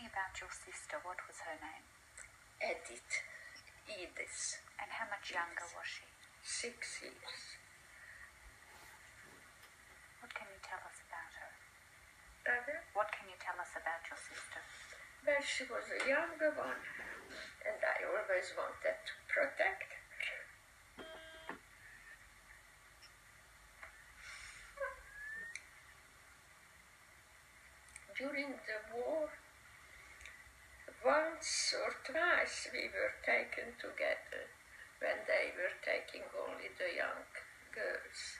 me about your sister. What was her name? Edith. And how much younger was she? 6 years. What can you tell us about her? Pardon? What can you tell us about your sister? Well, she was a younger one, and I always wanted to protect her. During the war, once or twice we were taken together when they were taking only the young girls.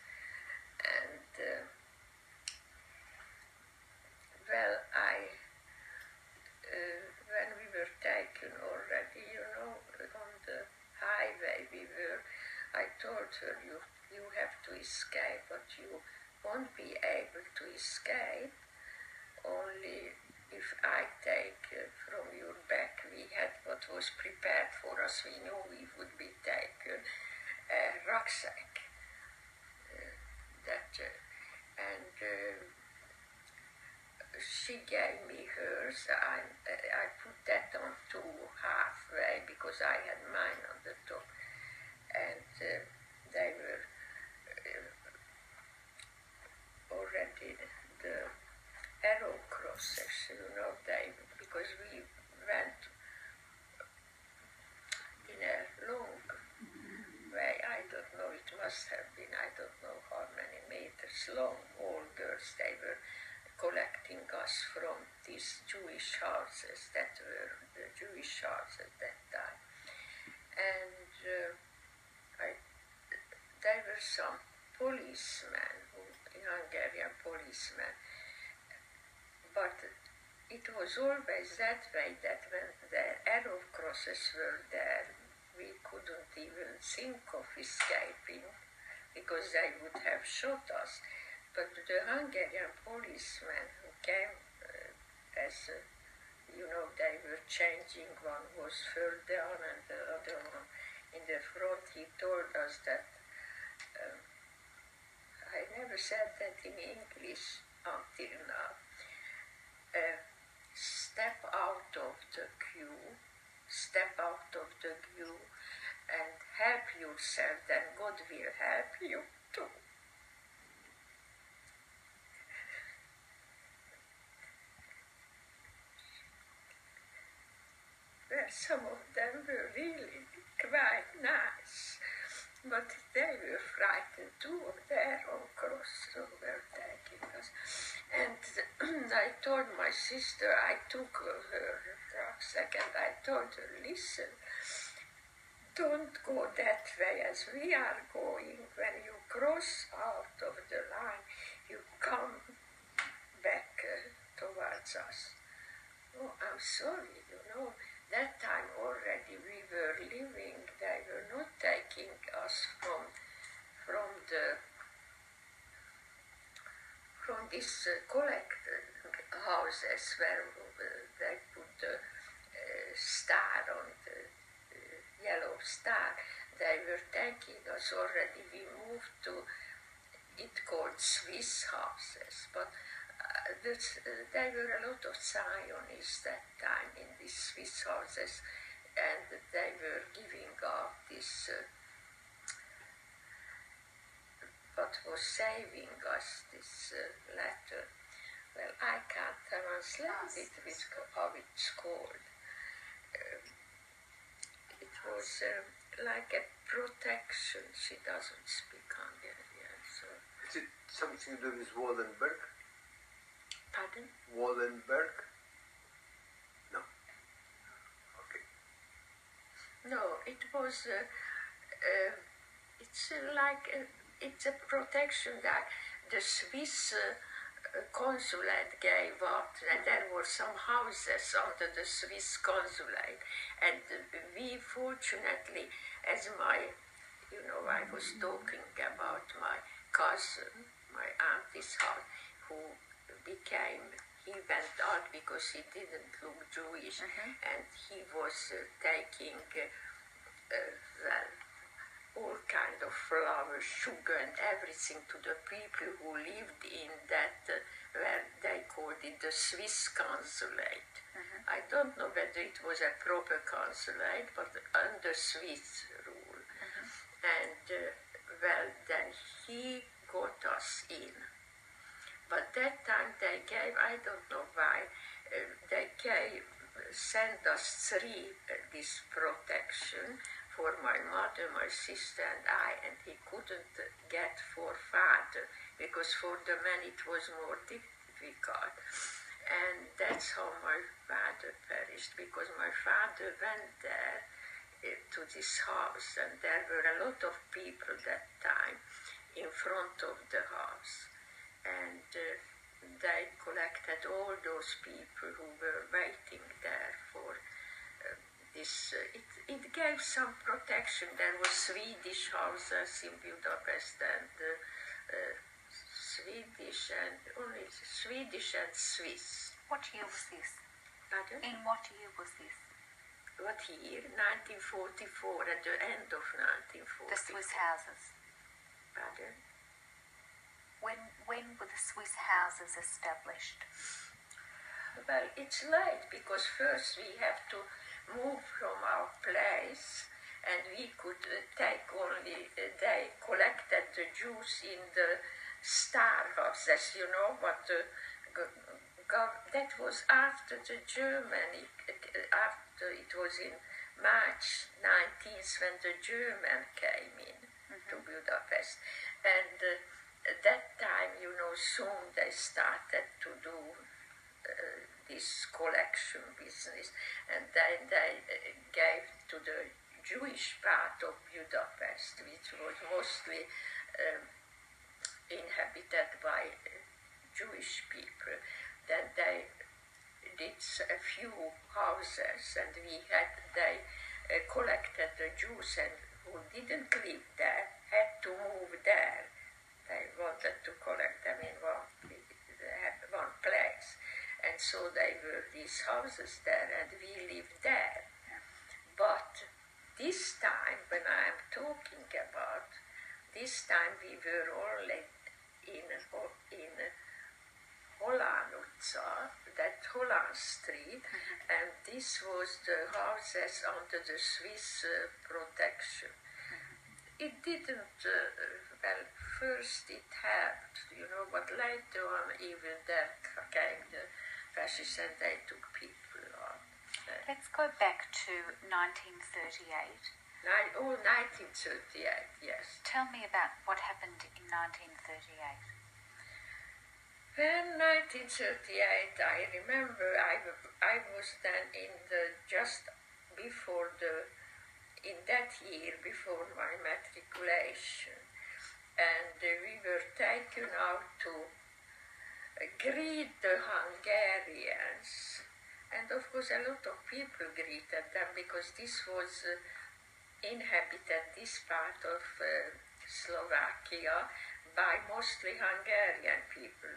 And well, when we were taken already, on the highway I told her, you have to escape, but you won't be able to escape only if I take from your back. We had what was prepared for us. We knew we would be taken, a rucksack. She gave me hers. I put that on to halfway because I had mine on the top. And they were already the arrow crosses, because we went in a long way. I don't know, it must have been, I don't know how many meters long. All girls, they were collecting us from these Jewish houses that were the Jewish houses at that time. And there were some policemen, Hungarian policemen, but it was always that way that when the arrow crosses were there, we couldn't even think of escaping because they would have shot us. But the Hungarian policemen who came they were changing, one was further on and the other one in the front. He told us that, I never said that in English until now, step out of the queue and help yourself, then God will help you too. Well, some of them were really quite nice, but they were frightened too of their own cross, so were taking us. And I told my sister, I took her rucksack and I told her, listen, don't go that way as we are going. When you cross out of the line, you come back towards us. Oh, I'm sorry, that time already we were leaving. They were not taking us from these collecting houses where they put the star on the yellow star. They were taking us already. We moved to it called Swiss houses, but there were a lot of Zionists that time in these Swiss houses, and they were giving out this what was saving us, this letter. Well, I can't translate it with how it's called. It was like a protection. She doesn't speak Hungarian, so. Is it something to do with Wallenberg? Pardon? Wallenberg? No. Okay. No, it was, it's a protection that the Swiss consulate gave out, and there were some houses under the Swiss consulate, and we fortunately, as I was talking about my cousin, my auntie's house, who he went out because he didn't look Jewish, and he was taking, all kind of flowers, sugar and everything to the people who lived in that, where they called it the Swiss consulate. I don't know whether it was a proper consulate, but under Swiss rule. And well, then he got us in. But that time they gave, I don't know why, they sent us three this protection for my mother, my sister and I, and he couldn't get for father, because for the men it was more difficult. And that's how my father perished, because my father went there to this house, and there were a lot of people that time in front of the house. And they collected all those people who were waiting there for this. It gave some protection. There were Swedish houses in Budapest, and Swedish and only Swedish and Swiss. What year was this? Pardon? In what year was this? What year? 1944, at the end of 1944. The Swiss houses. Pardon? When were the Swiss houses established? Well, it's late, because first we have to move from our place, and we could take only, they collected the Jews in the star houses, you know, but that was after the Germany, after it was in March 19th when the German came in to Budapest. And that time, you know, soon they started to do this collection business, and then they gave to the Jewish part of Budapest, which was mostly inhabited by Jewish people. Then they did a few houses, and they collected the Jews, and who didn't live there had to move there. They wanted to collect them in one place, and so they were these houses there, and we lived there. But this time, when I am talking about, this time we were only in Hollandutza, that Holland Street, and this was the houses under the Swiss protection. It didn't, well, first it helped, you know, but later on even there came the fascists and they took people on. Let's go back to 1938. 1938, yes. Tell me about what happened in 1938. When 1938, I remember I was then just before in that year before my matriculation, and we were taken out to greet the Hungarians, and of course a lot of people greeted them, because this was inhabited, this part of Slovakia, by mostly Hungarian people.